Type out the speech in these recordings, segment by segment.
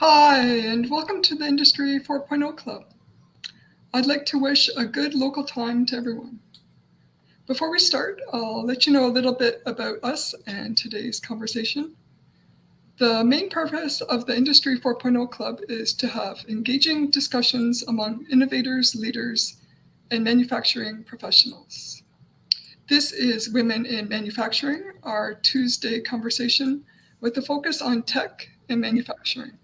Hi, and welcome to the Industry 4.0 Club. I'd like to wish a good local time to everyone. Before we start, I'll let you know a little bit about us and today's conversation. The main purpose of the Industry 4.0 Club is to have engaging discussions among innovators, leaders, and manufacturing professionals. This is Women in Manufacturing, our Tuesday conversation with a focus on tech and manufacturing.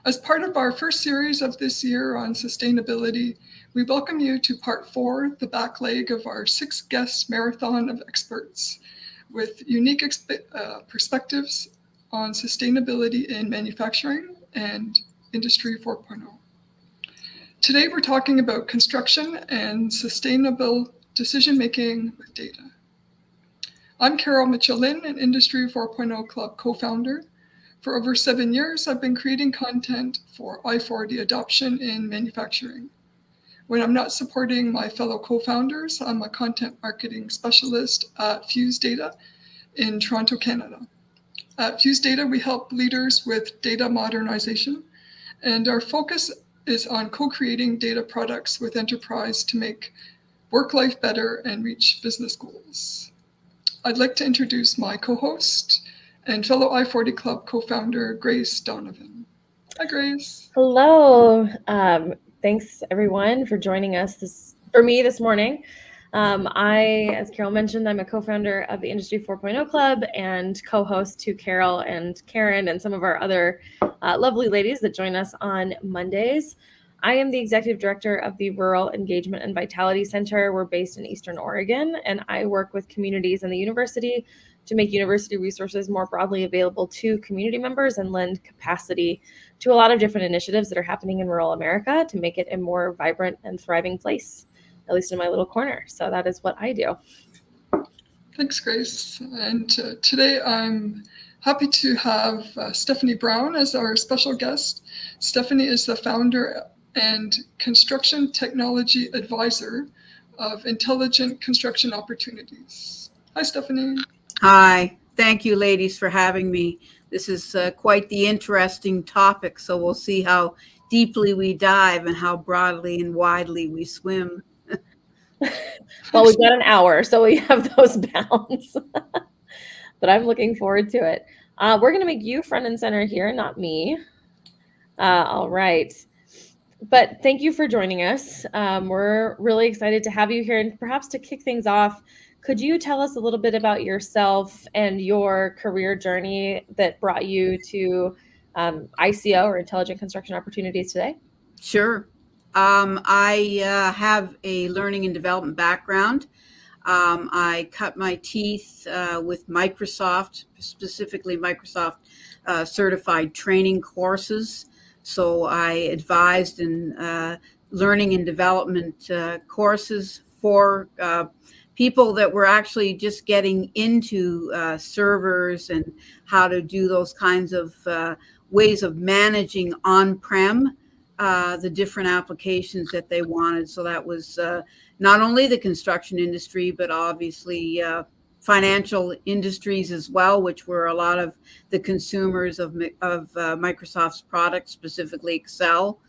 As part of our first series of this year on sustainability, we welcome you to part 4, the back leg of our 6-guest marathon of experts with unique perspectives on sustainability in manufacturing and Industry 4.0. Today we're talking about construction and sustainable decision-making with data. I'm Carol Mitchell-Lin, an Industry 4.0 Club co-founder. For over 7 years, I've been creating content for I-40 adoption in manufacturing. When I'm not supporting my fellow co-founders, I'm a content marketing specialist at Fuse Data in Toronto, Canada. At Fuse Data, we help leaders with data modernization, and our focus is on co-creating data products with enterprise to make work-life better and reach business goals. I'd like to introduce my co-host and fellow I-40 Club co-founder, Grace Donovan. Hi, Grace. Hello. Thanks, everyone, for joining us this morning. As Carol mentioned, I'm a co-founder of the Industry 4.0 Club and co-host to Carol and Karen and some of our other lovely ladies that join us on Mondays. I am the executive director of the Rural Engagement and Vitality Center. We're based in Eastern Oregon, and I work with communities and the university to make university resources more broadly available to community members and lend capacity to a lot of different initiatives that are happening in rural America to make it a more vibrant and thriving place, at least in my little corner. So that is what I do. Thanks, Grace. And today I'm happy to have Stephanie Brown as our special guest. Stephanie is the founder and construction technology advisor of Intelligent Construction Opportunities. Hi, Stephanie. Hi, thank you, ladies, for having me. This is quite the interesting topic, so we'll see how deeply we dive and how broadly and widely we swim. Well, we've got an hour, so we have those bounds. But I'm looking forward to it. We're going to make you front and center here, not me. All right. But thank you for joining us. We're really excited to have you here. And perhaps to kick things off, could you tell us a little bit about yourself and your career journey that brought you to ICO, or Intelligent Construction Opportunities, today? Sure. I have a learning and development background. I cut my teeth with Microsoft, specifically Microsoft certified training courses. So I advised in learning and development courses for people that were actually just getting into servers and how to do those kinds of ways of managing on-prem the different applications that they wanted. So that was not only the construction industry, but obviously financial industries as well, which were a lot of the consumers of Microsoft's products, specifically Excel,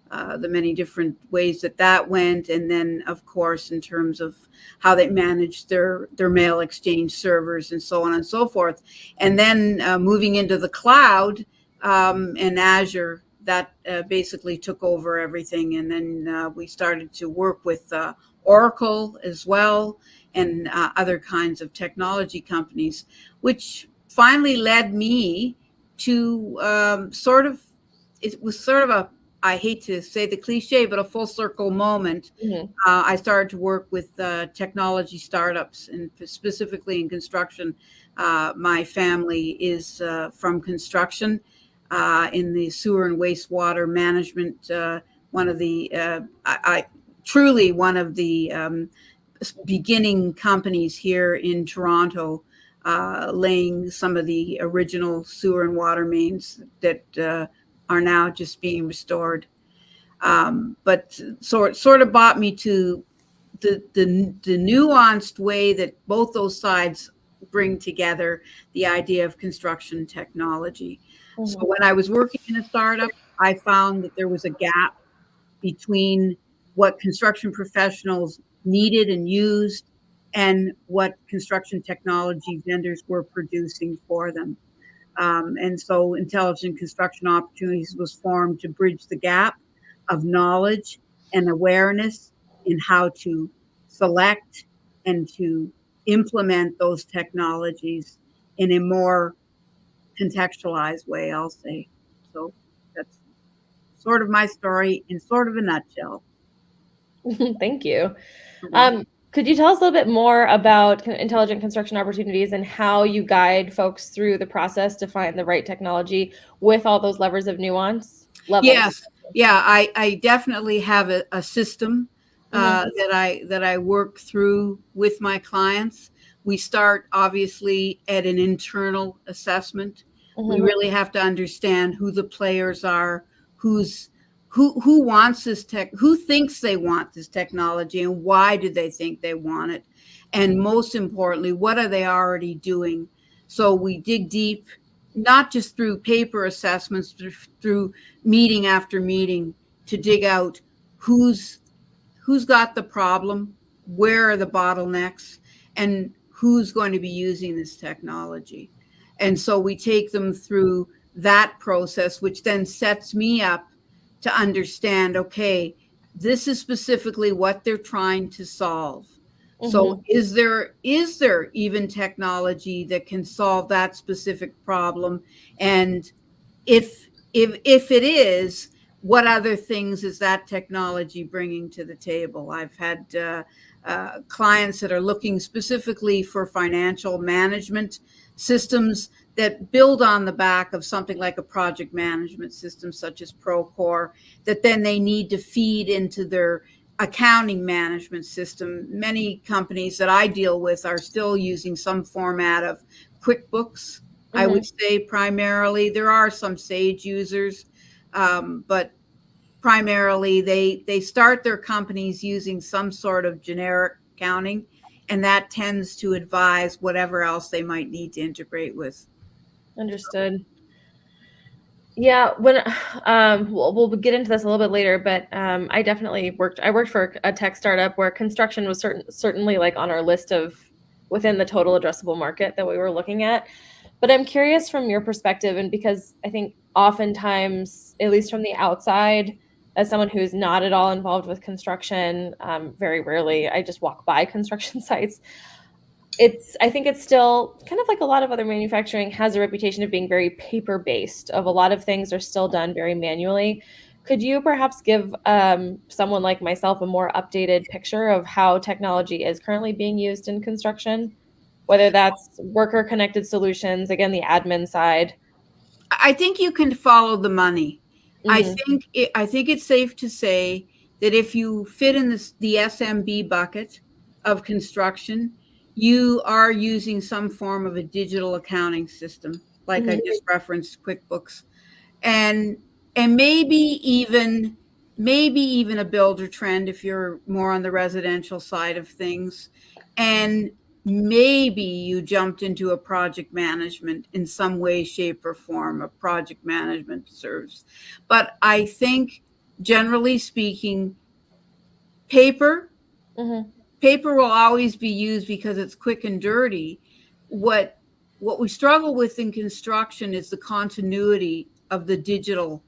the many different ways that went. And then, of course, in terms of how they managed their mail exchange servers and so on and so forth. And then moving into the cloud and Azure, that basically took over everything. And then we started to work with Oracle as well, and other kinds of technology companies, which finally led me to it was sort of a, I hate to say the cliche, but a full circle moment. Mm-hmm. I started to work with technology startups, and specifically in construction. My family is from construction in the sewer and wastewater management. One of the, truly one of the beginning companies here in Toronto, laying some of the original sewer and water mains that are now just being restored. But so it sort of brought me to the nuanced way that both those sides bring together the idea of construction technology. So Mhm. when I was working in a startup, I found that there was a gap between what construction professionals needed and used and what construction technology vendors were producing for them. And so Intelligent Construction Opportunities was formed to bridge the gap of knowledge and awareness in how to select and to implement those technologies in a more contextualized way, I'll say. So that's sort of my story in sort of a nutshell. Thank you. Could you tell us a little bit more about intelligent construction opportunities and how you guide folks through the process to find the right technology with all those levers of nuance? Levels. Yes, yeah, I definitely have a system Mhm. that I work through with my clients. We start obviously at an internal assessment. We Mhm. really have to understand who the players are, who's who wants this tech, who thinks they want this technology, and why do they think they want it, and most importantly, what are they already doing? So we dig deep, not just through paper assessments, but through meeting after meeting to dig out who's who's got the problem, where are the bottlenecks, and who's going to be using this technology. And so we take them through that process, which then sets me up to understand, okay, this is specifically what they're trying to solve. So Mhm. is there even technology that can solve that specific problem? And if it is, what other things is that technology bringing to the table? I've had clients that are looking specifically for financial management systems that build on the back of something like a project management system such as Procore, that then they need to feed into their accounting management system. Many companies that I deal with are still using some format of QuickBooks. I would Mhm. say primarily there are some Sage users, but primarily they start their companies using some sort of generic accounting, and that tends to advise whatever else they might need to integrate with. Understood. Yeah, when we'll get into this a little bit later, but I definitely worked for a tech startup where construction was certainly like on our list of within the total addressable market that we were looking at. But I'm curious from your perspective, and because I think oftentimes, at least from the outside, as someone who's not at all involved with construction, very rarely I just walk by construction sites. I think it's still kind of like a lot of other manufacturing has a reputation of being very paper based, of a lot of things are still done very manually. Could you perhaps give someone like myself a more updated picture of how technology is currently being used in construction, whether that's worker connected solutions, again, the admin side? I think you can follow the money. Hmm. I think it's safe to say that if you fit in the SMB bucket of construction, you are using some form of a digital accounting system, like I Hmm. just referenced QuickBooks, and and maybe even a builder trend if you're more on the residential side of things, and maybe you jumped into a project management in some way, shape, or form. A project management serves, but I think generally speaking, paper Hmm. paper will always be used because it's quick and dirty. What what we struggle with in construction is the continuity of the digital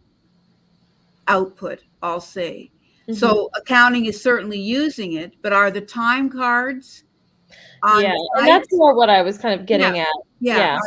output, I'll say. Hmm. So accounting is certainly using it, but are the time cards on Yeah, and site? that's more what I was kind of Yeah, getting at. yeah. Yeah.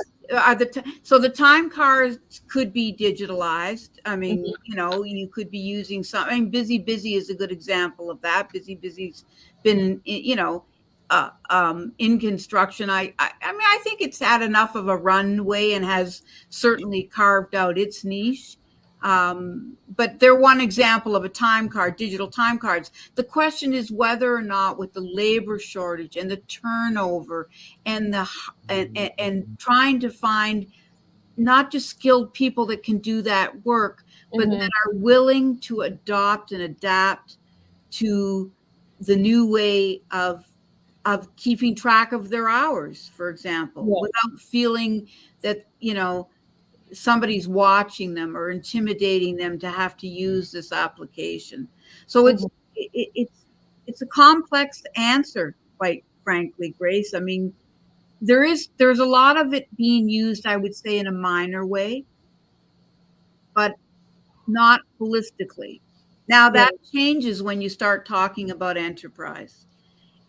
So the time cards could be digitalized. I mean, Hmm. you could be using some. I mean, Busy is a good example of that. Busy's been, in construction. I mean, I think it's had enough of a runway and has certainly carved out its niche. But they're one example of a time card, digital time cards. The question is whether or not, with the labor shortage and the turnover and and trying to find not just skilled people that can do that work, but that Hmm. are willing to adopt and adapt to the new way of keeping track of their hours, for example, Yeah. without feeling that somebody's watching them or intimidating them to have to use this application. So it's a complex answer, quite frankly, Grace. I mean, there's a lot of it being used, I would say, in a minor way, but not holistically. Now Yeah, that changes when you start talking about enterprise.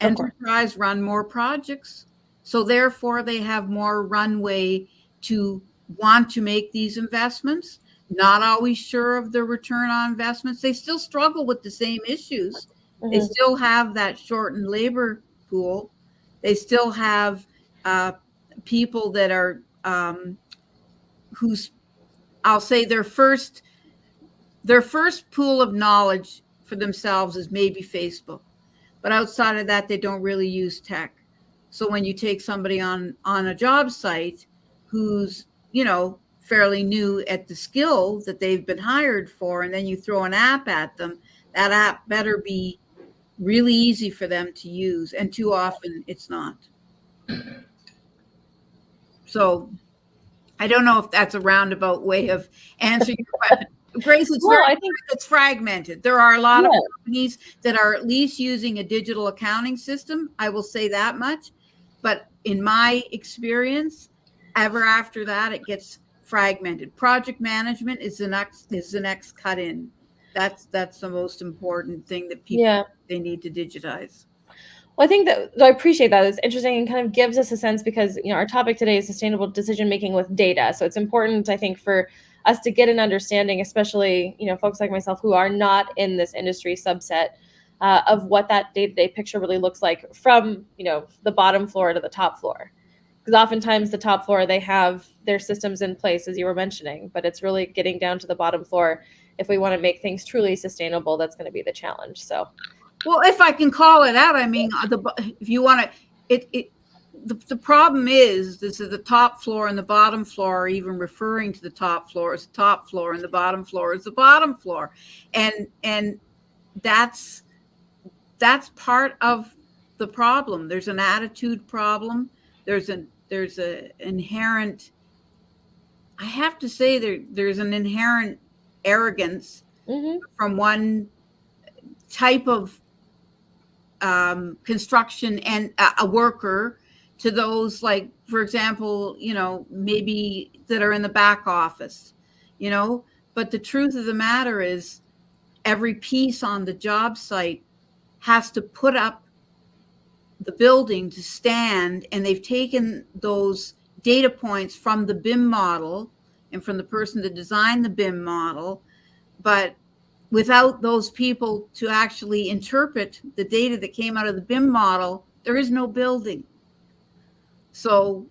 of course. Enterprise run more projects, so therefore they have more runway to want to make these investments. Not always sure of the return on investments. They still struggle with the same issues. They Mhm. still have that shortened labor pool. They still have people that are who's, I'll say, their first pool of knowledge for themselves is maybe Facebook. But outside of that, they don't really use tech. So when you take somebody on a job site who's, fairly new at the skill that they've been hired for, and then you throw an app at them, that app better be really easy for them to use. And too often it's not. So I don't know if that's a roundabout way of answering your question. Grace, Well, I think it's fragmented. There are a lot of yeah, companies that are at least using a digital accounting system. I will say that much. But in my experience, ever after that, it gets fragmented. Project management is the next cut in. That's the most important thing that people yeah. they need to digitize. Well, I think that I appreciate that. It's interesting and kind of gives us a sense because our topic today is sustainable decision making with data. So it's important, I think, for us to get an understanding, especially folks like myself who are not in this industry subset, of what that day-to-day picture really looks like from the bottom floor to the top floor. Because oftentimes the top floor they have their systems in place, as you were mentioning, but it's really getting down to the bottom floor. If we want to make things truly sustainable, that's going to be the challenge. So. Well, if I can call it out, I mean, if you want to, the problem is this is the top floor and the bottom floor are even referring to the top floor as the top floor and the bottom floor is the bottom floor, and that's part of the problem. There's an attitude problem. There's a inherent. I have to say there's an inherent arrogance from one type of construction and a worker to those, like, for example, maybe that are in the back office, but the truth of the matter is every piece on the job site has to put up the building to stand, and they've taken those data points from the BIM model and from the person that designed the BIM model, but without those people to actually interpret the data that came out of the BIM model, there is no building. So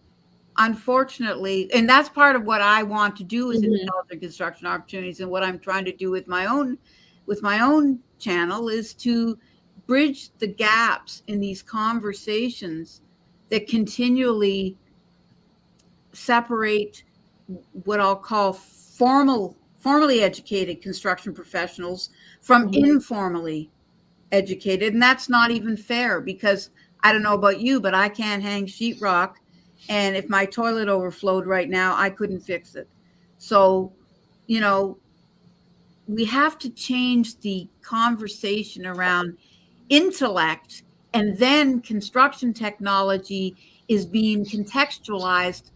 unfortunately, and that's part of what I want to do with intelligent construction opportunities, and what I'm trying to do with my own channel is to bridge the gaps in these conversations that continually separate what I'll call formally educated construction professionals from informally educated. And that's not even fair, because I don't know about you, but I can't hang sheetrock. And if my toilet overflowed right now, I couldn't fix it. So, we have to change the conversation around intellect, and then construction technology is being contextualized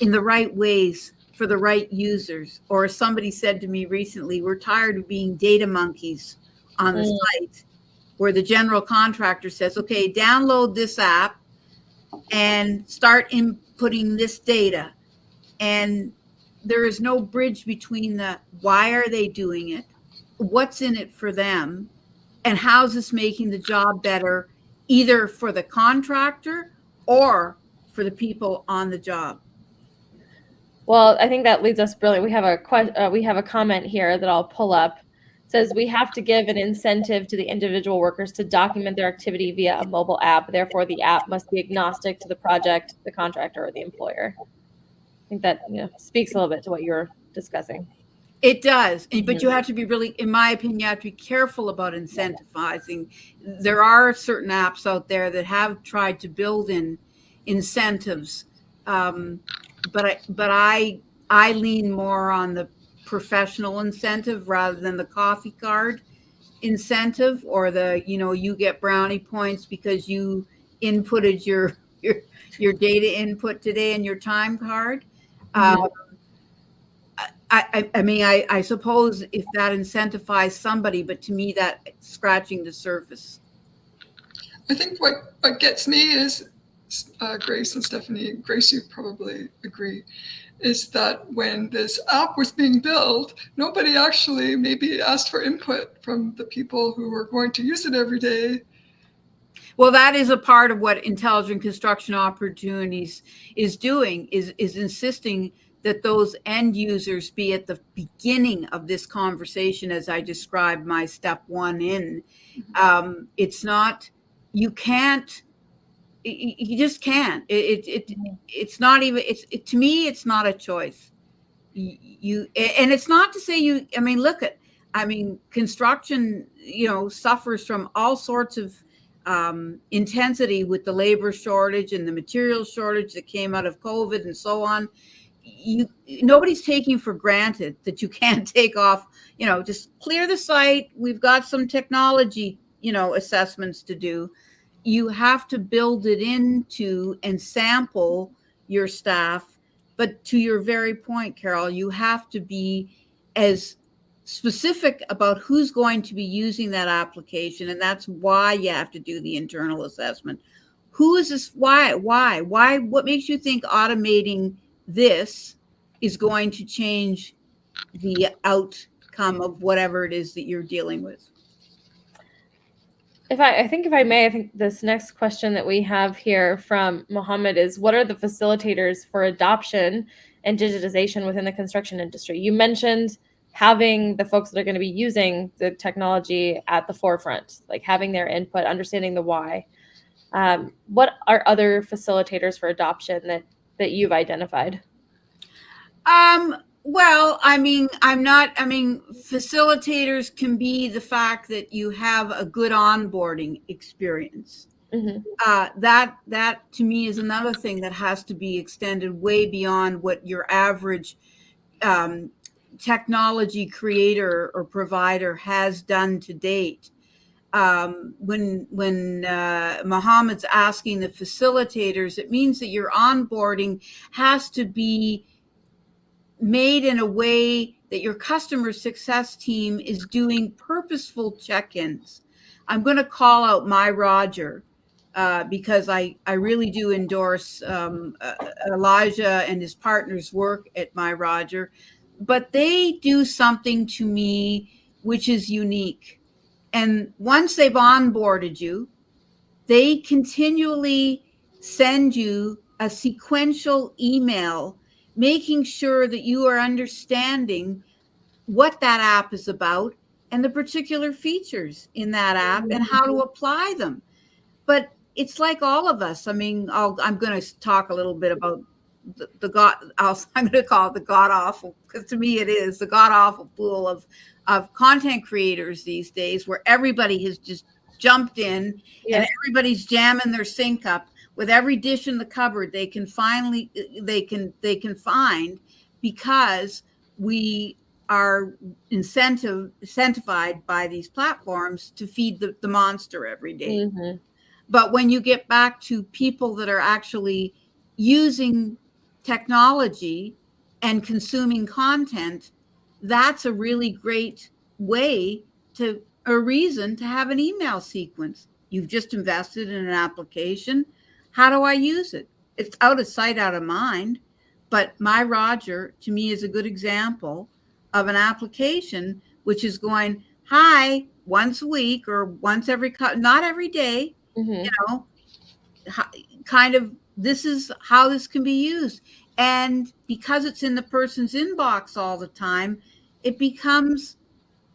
in the right ways for the right users. Or as somebody said to me recently, we're tired of being data monkeys on the site, where the general contractor says, okay, download this app and start inputting this data. And there is no bridge between the why are they doing it, what's in it for them, and how's this making the job better, either for the contractor or for the people on the job. Well, I think that leads us brilliant. We have a comment here that I'll pull up. It says we have to give an incentive to the individual workers to document their activity via a mobile app. Therefore, the app must be agnostic to the project, the contractor, or the employer. I think that speaks a little bit to what you're discussing. It does, but you have to be really, in my opinion, you have to be careful about incentivizing. There are certain apps out there that have tried to build in incentives, but I I lean more on the professional incentive rather than the coffee card incentive, or the, you get brownie points because you inputted your data input today in your time card. Mhm. I mean, I suppose if that incentivized somebody, but to me, that scratching the surface. I think what gets me is, Grace and Stephanie, Grace, you probably agree, is that when this app was being built, nobody actually maybe asked for input from the people who were going to use it every day. Well, that is a part of what Intelligent Construction Opportunities is doing, is insisting that those end users be at the beginning of this conversation, as I described my step one in. It's not, you can't, you just can't. It's not even, to me, it's not a choice. And it's not to say I mean, construction, suffers from all sorts of intensity with the labor shortage and the material shortage that came out of COVID and so on. Nobody's taking for granted that you can't take off, just clear the site. We've got some technology, assessments to do. You have to build it into and sample your staff. But to your very point, Carol, you have to be as specific about who's going to be using that application. And that's why you have to do the internal assessment. Who is this? Why? What makes you think automating this is going to change the outcome of whatever it is that you're dealing with? I think if I may, I think this next question that we have here from Mohammed is, what are the facilitators for adoption and digitization within the construction industry? You mentioned having the folks that are going to be using the technology at the forefront, like having their input, understanding the why. What are other facilitators for adoption that you've identified? Well, I mean, facilitators can be the fact that you have a good onboarding experience. Mm-hmm. That to me is another thing that has to be extended way beyond what your average technology creator or provider has done to date. When Mohammed's asking the facilitators, it means that your onboarding has to be made in a way that your customer success team is doing purposeful check-ins. I'm going to call out My Roger because I really do endorse Elijah and his partner's work at My Roger, but they do something to me which is unique. And once they've onboarded you, they continually send you a sequential email, making sure that you are understanding what that app is about and the particular features in that app and how to apply them. But it's like all of us. I mean, I'm going to talk a little bit about the god. I'm going to call it the god awful, because to me it is the god awful pool of content creators these days, where everybody has just jumped in and everybody's jamming their sink up with every dish in the cupboard they can find, because we are incentivized by these platforms to feed the monster every day. Mm-hmm. But when you get back to people that are actually using technology and consuming content, that's a really great way a reason to have an email sequence. You've just invested in an application. How do I use it? It's out of sight, out of mind. But My Roger, to me, is a good example of an application which is going, hi, once a week or once not every day, Mm-hmm. kind of, this is how this can be used. And because it's in the person's inbox all the time, it becomes,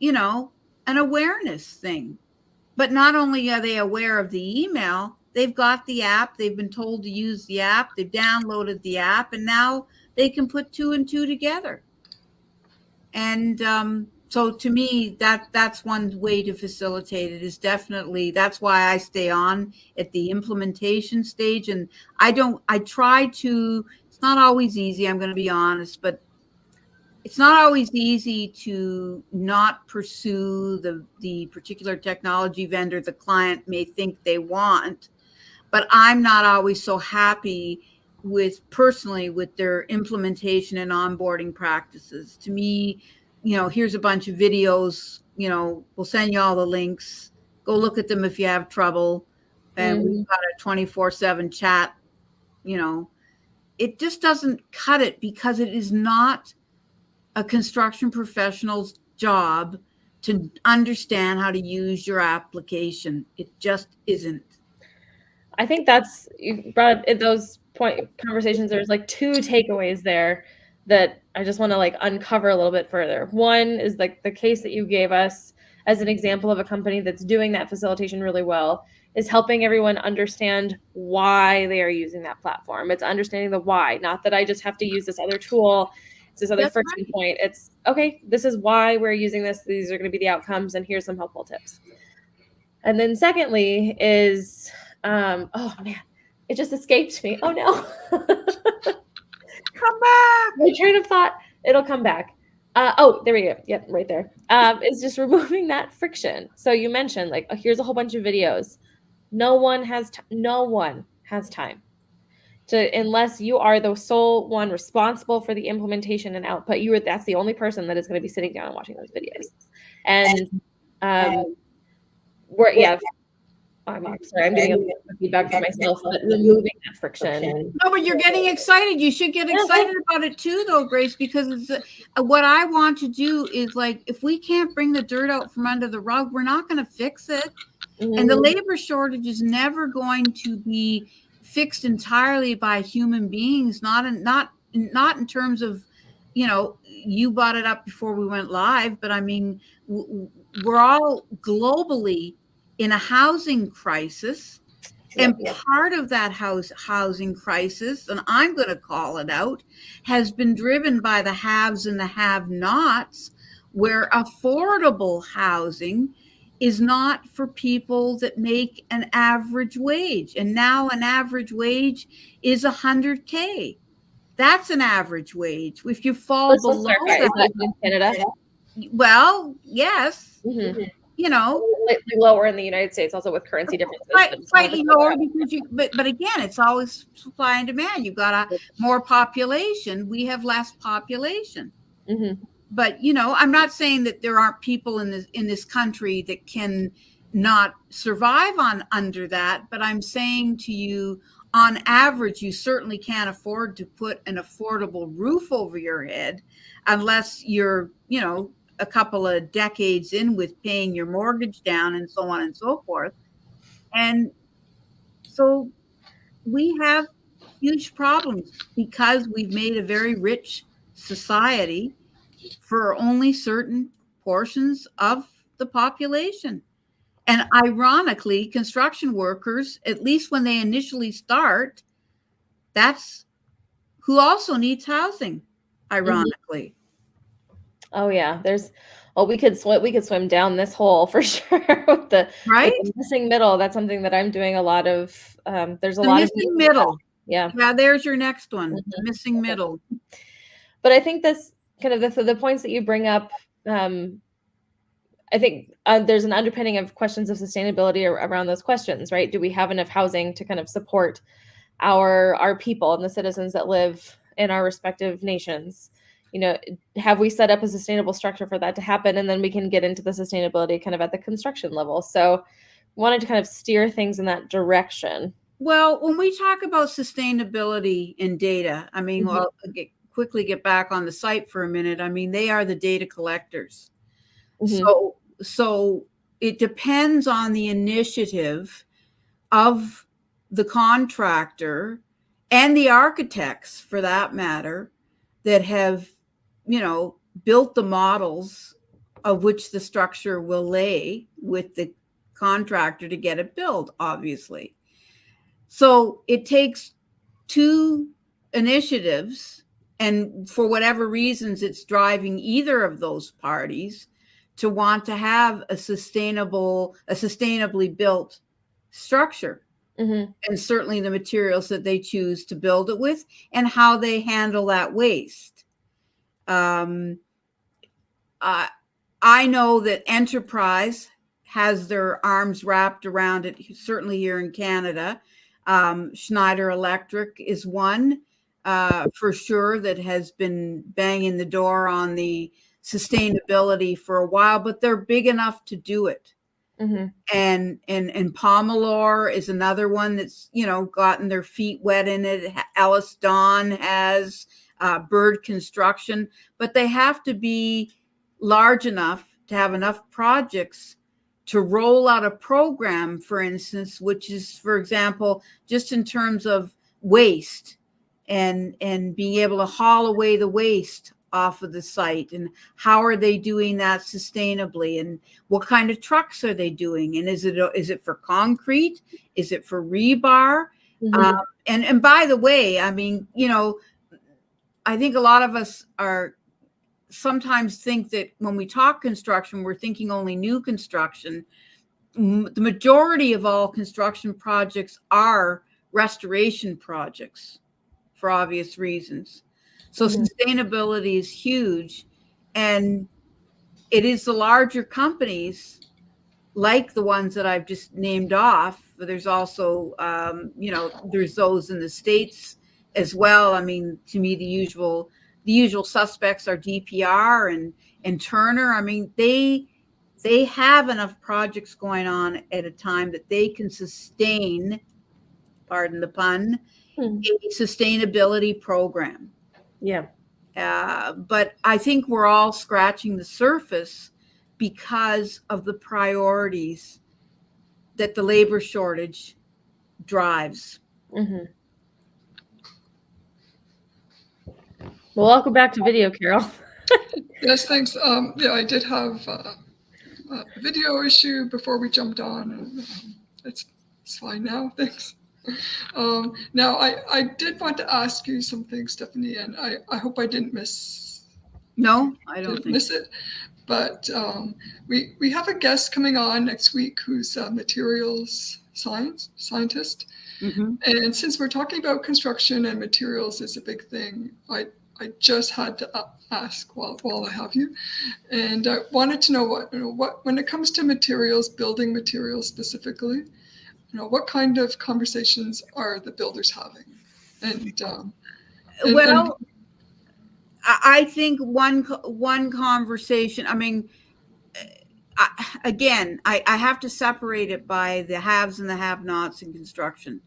an awareness thing. But not only are they aware of the email, they've got the app, they've been told to use the app, they've downloaded the app, and now they can put two and two together. And so to me, that's one way to facilitate it, is definitely, that's why I stay on at the implementation stage. And it's not always easy, I'm going to be honest, but it's not always easy to not pursue the particular technology vendor the client may think they want, but I'm not always so happy personally with their implementation and onboarding practices. To me, here's a bunch of videos, we'll send you all the links, go look at them if you have trouble, and we've got a 24/7 chat. It just doesn't cut it, because it is not a construction professional's job to understand how to use your application. It just isn't. I think you brought in those conversations. There's like two takeaways there that I just want to like uncover a little bit further. One is like the case that you gave us as an example of a company that's doing that facilitation really well, is helping everyone understand why they are using that platform. It's understanding the why, not that I just have to use this other tool. It's this other That's friction right. point. It's okay, this is why we're using this. These are going to be the outcomes, and here's some helpful tips. And then secondly is, oh man, it just escaped me. Oh no. Come back. My train of thought, it'll come back. Oh, there we go. Yep, right there. It's just removing that friction. So you mentioned like, here's a whole bunch of videos. No one has time to, unless you are the sole one responsible for the implementation and output. That's the only person that is going to be sitting down and watching those videos. And I'm sorry, I'm getting a little feedback for myself, but removing that friction. No, but you're getting excited. You should get excited about it too, though, Grace, because what I want to do is, like, if we can't bring the dirt out from under the rug, we're not going to fix it. And the labor shortage is never going to be fixed entirely by human beings, not in terms of, you brought it up before we went live, but I mean, we're all globally in a housing crisis. And part of that housing crisis, and I'm going to call it out, has been driven by the haves and the have-nots, where affordable housing is not for people that make an average wage. And now an average wage is $100K. That's an average wage. If you fall below that, is that in Canada? Well, yes. Slightly lower in the United States, also with currency differences. Slightly lower because but again, it's always supply and demand. You've got more population. We have less population. But I'm not saying that there aren't people in this country that can not survive under that. But I'm saying to you, on average, you certainly can't afford to put an affordable roof over your head unless you're, a couple of decades in with paying your mortgage down and so on and so forth. And so we have huge problems because we've made a very rich society for only certain portions of the population. And ironically, construction workers, at least when they initially start, that's who also needs housing, ironically. Oh yeah, we could swim down this hole for sure with the missing middle. That's something that I'm doing a lot of. There's a lot of missing middle. Yeah, there's your next one, the missing middle. But I think this kind of the points that you bring up. I think there's an underpinning of questions of sustainability around those questions, right? Do we have enough housing to kind of support our people and the citizens that live in our respective nations? Have we set up a sustainable structure for that to happen? And then we can get into the sustainability kind of at the construction level. So wanted to kind of steer things in that direction. Well, when we talk about sustainability in data, I mean, I'll quickly get back on the site for a minute. I mean, they are the data collectors. So it depends on the initiative of the contractor and the architects, for that matter, that have, built the models of which the structure will lay with the contractor to get it built, obviously. So it takes two initiatives, and for whatever reasons, it's driving either of those parties to want to have a sustainably built structure. And certainly the materials that they choose to build it with and how they handle that waste. Um, I know that Enterprise has their arms wrapped around it, certainly here in Canada. Schneider Electric is one for sure that has been banging the door on the sustainability for a while, but they're big enough to do it. Mm-hmm. And Pomalore is another one that's, gotten their feet wet in it. Ellis Don has Bird Construction, but they have to be large enough to have enough projects to roll out a program, for instance, which is, for example, just in terms of waste and being able to haul away the waste off of the site, and how are they doing that sustainably, and what kind of trucks are they doing, and is it for concrete, is it for rebar? Mm-hmm. And by the way, I mean, I think a lot of us are sometimes think that when we talk construction, we're thinking only new construction. The majority of all construction projects are restoration projects for obvious reasons. So sustainability is huge, and it is the larger companies like the ones that I've just named off. But there's also, there's those in the States as well. I mean, to me, the usual suspects are DPR and Turner. I mean, they have enough projects going on at a time that they can sustain, pardon the pun, a sustainability program. Yeah. But I think we're all scratching the surface because of the priorities that the labor shortage drives. Mm-hmm. Well, welcome back to video, Carol. Yes, thanks. Yeah, I did have a video issue before we jumped on, and it's fine now. Thanks. Now, I did want to ask you something, Stephanie, and I hope I didn't miss. No, I don't miss it. But we have a guest coming on next week who's a materials scientist. Mm-hmm. And since we're talking about construction and materials is a big thing, I just had to ask while I have you, and I wanted to know what when it comes to materials, building materials specifically, what kind of conversations are the builders having? And I think one conversation. I mean, I have to separate it by the haves and the have-nots in construction.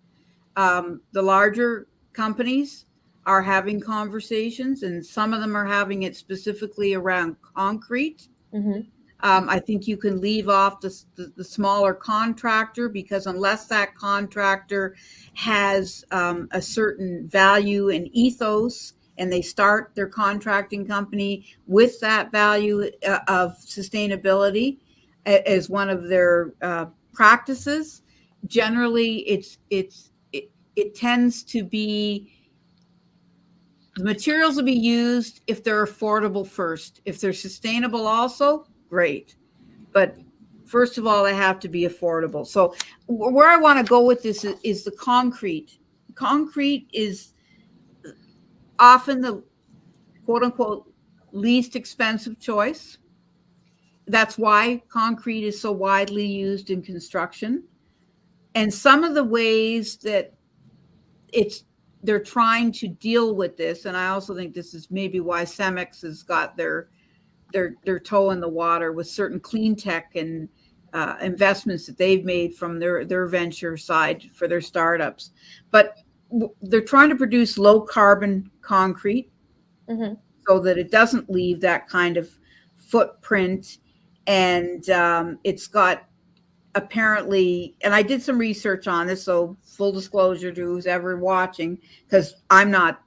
The larger companies are having conversations, and some of them are having it specifically around concrete. Mm-hmm. I think you can leave off the smaller contractor, because unless that contractor has a certain value and ethos, and they start their contracting company with that value of sustainability as one of their practices, generally it tends to be, the materials will be used if they're affordable first. If they're sustainable also, great. But first of all, they have to be affordable. So where I want to go with this is the concrete. Concrete is often the quote unquote least expensive choice. That's why concrete is so widely used in construction. And some of the ways that they're trying to deal with this, and I also think this is maybe why Cemex has got their toe in the water with certain clean tech and investments that they've made from their venture side for their startups. But they're trying to produce low carbon concrete, mm-hmm. so that it doesn't leave that kind of footprint. And it's got, apparently, and I did some research on this, so full disclosure to who's ever watching, because I'm not,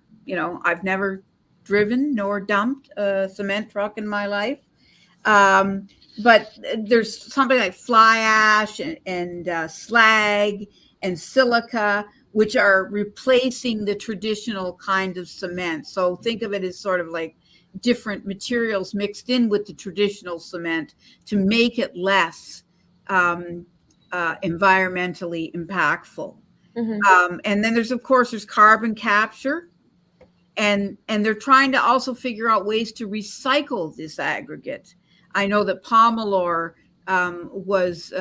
I've never driven nor dumped a cement truck in my life. But there's something like fly ash and slag and silica, which are replacing the traditional kind of cement. So think of it as sort of like different materials mixed in with the traditional cement to make it less environmentally impactful. Mm-hmm. And then there's carbon capture. and they're trying to also figure out ways to recycle this aggregate. I know that Pomalore was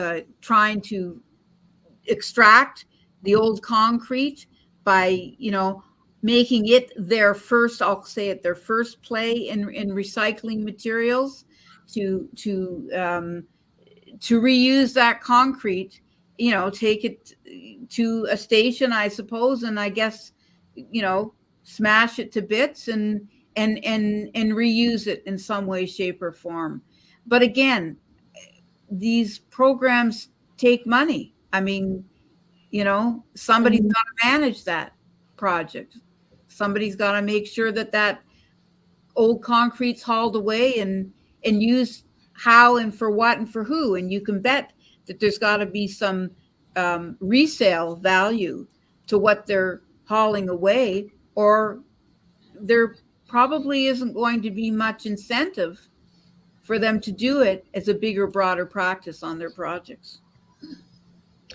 trying to extract the old concrete by, making it their first, I'll say it, their first play in recycling materials to reuse that concrete, take it to a station, I suppose, and I guess, smash it to bits and reuse it in some way, shape, or form. But again, these programs take money. I mean, somebody's got to manage that project. Somebody's got to make sure that old concrete's hauled away and used how and for what and for who. And you can bet that there's got to be some resale value to what they're hauling away, or there probably isn't going to be much incentive for them to do it as a bigger, broader practice on their projects.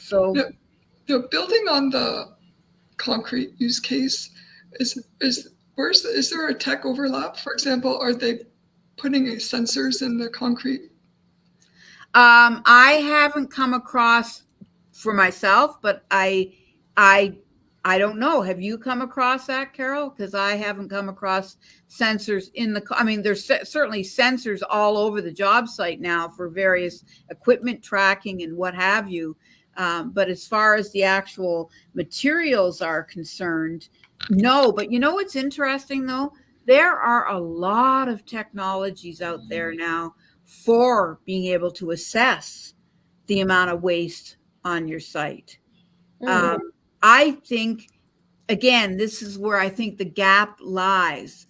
So, building on the concrete use case, is there a tech overlap? For example, are they putting sensors in the concrete? I haven't come across for myself, but I don't know. Have you come across that, Carol? Because I haven't come across sensors in the. I mean, there's certainly sensors all over the job site now for various equipment tracking and what have you. But as far as the actual materials are concerned, no. But what's interesting though? There are a lot of technologies out there now for being able to assess the amount of waste on your site. I think, again, this is where I think the gap lies.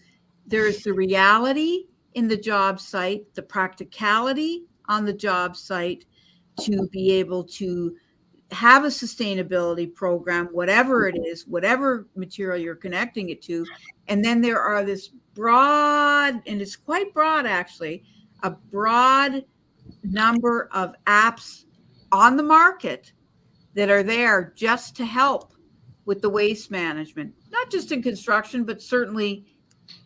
There's the reality in the job site, the practicality on the job site to be able to have a sustainability program, whatever it is, whatever material you're connecting it to. And then there are this broad, and it's quite broad actually, a broad number of apps on the market that are there just to help with the waste management, not just in construction, but certainly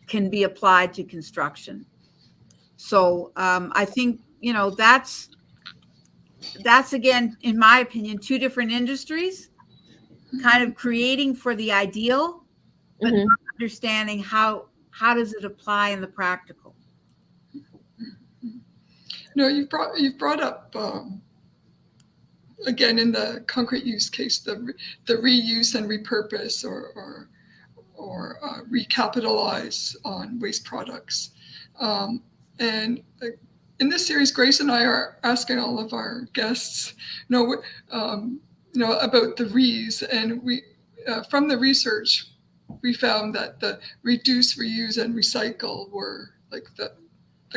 can be applied to construction. So I think, that's again, in my opinion, two different industries kind of creating for the ideal, but not understanding how does it apply in the practical. You've brought up again in the concrete use case the reuse and repurpose or recapitalize on waste products, and in this series, Grace and I are asking all of our guests, about the reuse, and we from the research we found that the reduce, reuse, and recycle were like the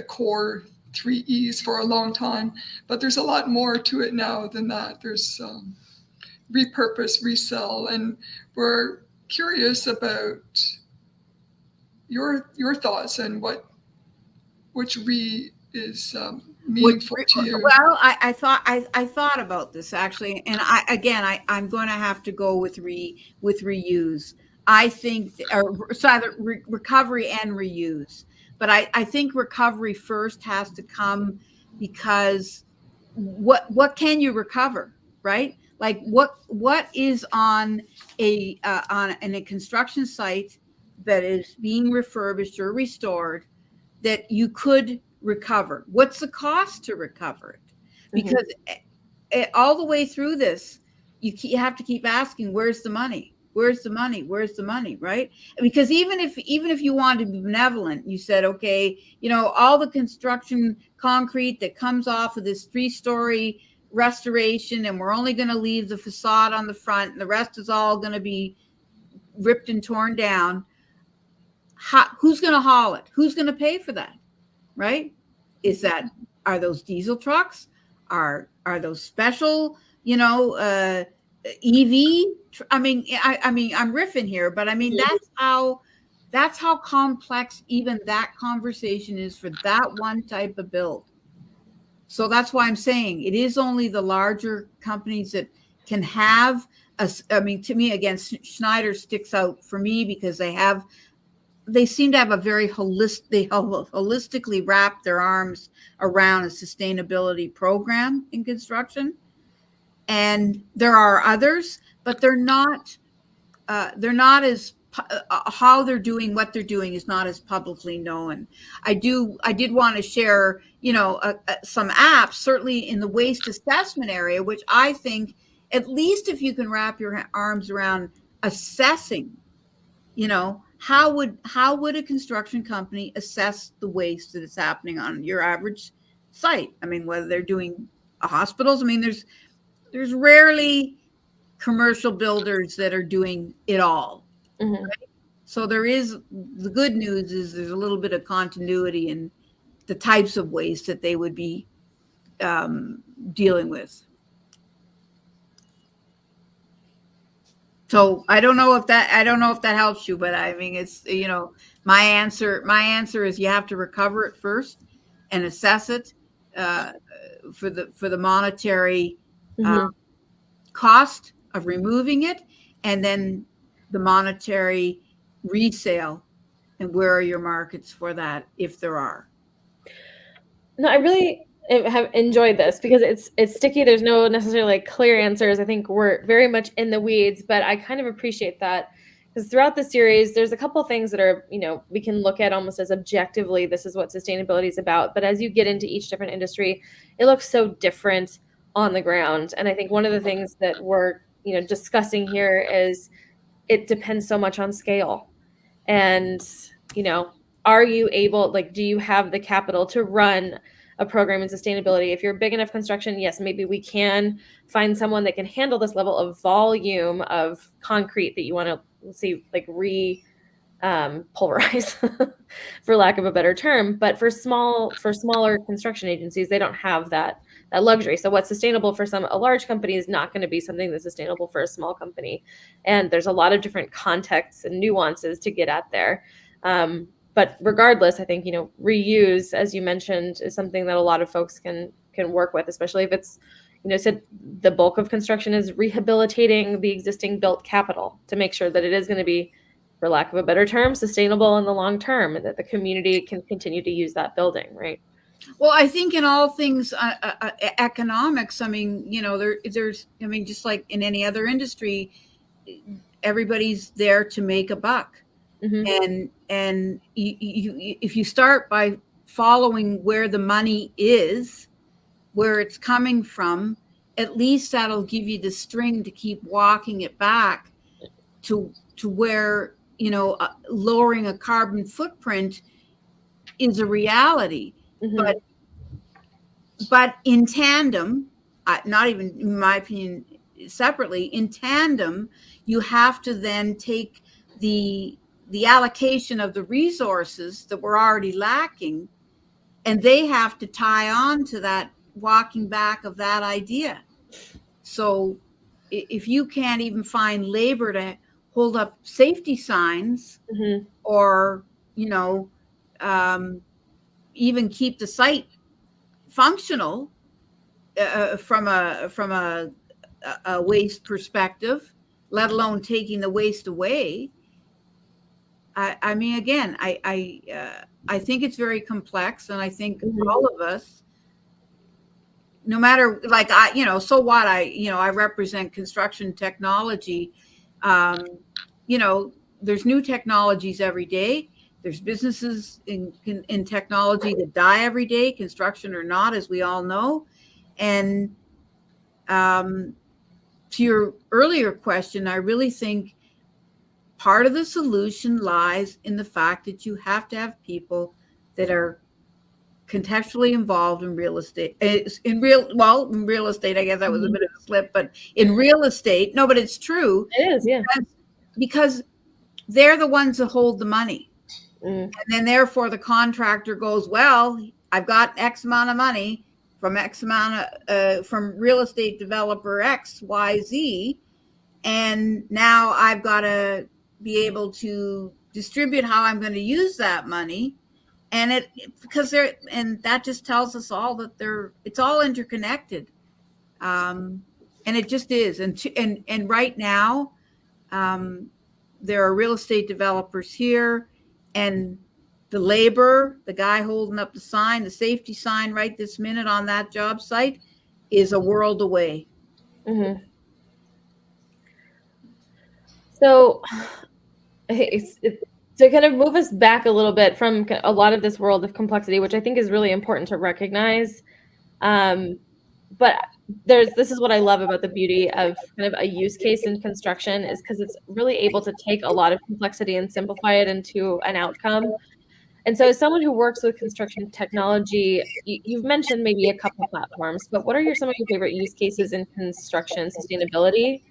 core 3 E's for a long time, but there's a lot more to it now than that. There's repurpose, resell, and we're curious about your thoughts and which is meaningful to you. Well, I thought about this actually, and I'm going to have to go with reuse. I think, it's either recovery and reuse. But I think recovery first has to come, because what can you recover, right? Like what is on a construction site that is being refurbished or restored that you could recover? What's the cost to recover it? Because all the way through this, you have to keep asking, where's the money? Where's the money? Where's the money? Right? Because even if you wanted to be benevolent, you said, okay, all the construction concrete that comes off of this 3-story restoration, and we're only going to leave the facade on the front, and the rest is all going to be ripped and torn down. Who's going to haul it? Who's going to pay for that? Right? Are those diesel trucks? Are those special, EV? I mean, I'm riffing here, but I mean, that's how complex even that conversation is for that one type of build. So that's why I'm saying it is only the larger companies that can have to me, again, Schneider sticks out for me because they have they seem to have a very holistically wrap their arms around a sustainability program in construction. And there are others, but they're not as how they're doing what they're doing is not as publicly known. I did want to share, some apps, certainly in the waste assessment area, which I think, at least if you can wrap your arms around assessing, how would a construction company assess the waste that is happening on your average site? I mean, whether they're doing hospitals, I mean, there's rarely commercial builders that are doing it all. Mm-hmm. Right? So the good news is there's a little bit of continuity in the types of waste that they would be dealing with. So I don't know if that helps you, but I mean, it's, my answer is you have to recover it first and assess it for the monetary cost of removing it, and then the monetary resale, and where are your markets for that, if there are. No, I really have enjoyed this because it's sticky. There's no necessarily clear answers. I think we're very much in the weeds, but I kind of appreciate that, because throughout the series, there's a couple things that are, we can look at almost as objectively, this is what sustainability is about. But as you get into each different industry, it looks so different on the ground. And I think one of the things that we're, discussing here is it depends so much on scale. And, are you able, do you have the capital to run a program in sustainability? If you're big enough construction, yes, maybe we can find someone that can handle this level of volume of concrete that you want to see, pulverize, for lack of a better term. But for smaller construction agencies, they don't have that luxury. So what's sustainable for a large company is not going to be something that's sustainable for a small company. And there's a lot of different contexts and nuances to get at there. But regardless, I think, reuse, as you mentioned, is something that a lot of folks can work with, especially if it's, said the bulk of construction is rehabilitating the existing built capital to make sure that it is going to be, for lack of a better term, sustainable in the long term, and that the community can continue to use that building, right? Well, I think in all things economics, I mean, there's, just like in any other industry, everybody's there to make a buck. Mm-hmm. And if you start by following where the money is, where it's coming from, at least that'll give you the string to keep walking it back to where, lowering a carbon footprint is a reality. Mm-hmm. But in tandem, not even in my opinion separately, in tandem, you have to then take the allocation of the resources that we're already lacking, and they have to tie on to that walking back of that idea. So if you can't even find labor to hold up safety signs, mm-hmm. or, even keep the site functional from a waste perspective, let alone taking the waste away. I mean, again, I think it's very complex, and I think mm-hmm. all of us, no matter, so what, I represent construction technology. There's new technologies every day. There's businesses in technology that die every day, construction or not, as we all know. And to your earlier question, I really think part of the solution lies in the fact that you have to have people that are contextually involved in real estate. In real estate, I guess that was a bit of a slip, but in real estate, no, but it's true. It is, yeah. Because they're the ones that hold the money. And then therefore the contractor goes, well, I've got X amount of money from X amount of, from real estate developer X, Y, Z. And now I've got to be able to distribute how I'm going to use that money. And and that just tells us all that it's all interconnected. And it just is. And right now, there are real estate developers here, And the labor, the guy holding up the sign, the safety sign right this minute on that job site is a world away. Mm-hmm. So to kind of move us back a little bit from a lot of this world of complexity, which I think is really important to recognize. But this is what I love about the beauty of kind of a use case in construction, is because it's really able to take a lot of complexity and simplify it into an outcome. And so as someone who works with construction technology, you've mentioned maybe a couple platforms, but what are some of your favorite use cases in construction sustainability